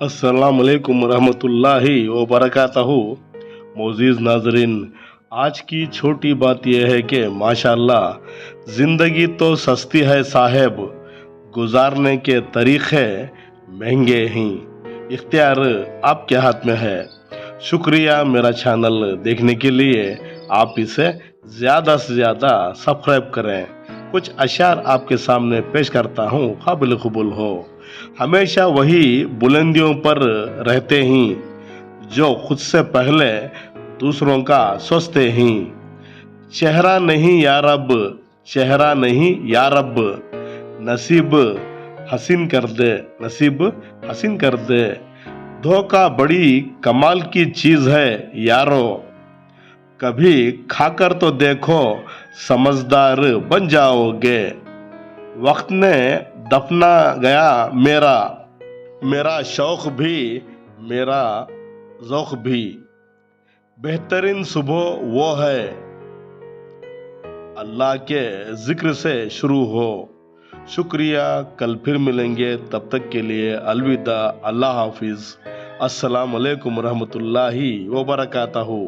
अस्सलामुअलैकुम रहमतुल्लाहि व बरकातहू। मोअज़्ज़िज़ नाज़रीन, आज की छोटी बात यह है कि माशाअल्लाह ज़िंदगी तो सस्ती है साहब, गुजारने के तरीक़े महंगे हैं। इख्तियार आपके हाथ में है। शुक्रिया मेरा चैनल देखने के लिए। आप इसे ज़्यादा से ज़्यादा सब्सक्राइब करें। कुछ अशार आपके सामने पेश करता हूँ, काबिल कबूल हो। हमेशा वही बुलंदियों पर रहते हैं जो खुद से पहले दूसरों का सोचते हैं। चेहरा नहीं या रब, चेहरा नहीं या रब, नसीब हसीन कर दे, नसीब हसीन कर दे। धोखा बड़ी कमाल की चीज़ है यारो, कभी खाकर तो देखो, समझदार बन जाओगे। वक्त ने दफना गया मेरा मेरा शौक भी, मेरा ज़ौक़ भी। बेहतरीन सुबह वो है अल्लाह के ज़िक्र से शुरू हो। शुक्रिया, कल फिर मिलेंगे, तब तक के लिए अलविदा, अल्लाह हाफिज़। अस्सलाम वालेकुम रहमतुल्लाहि व बरकातहू।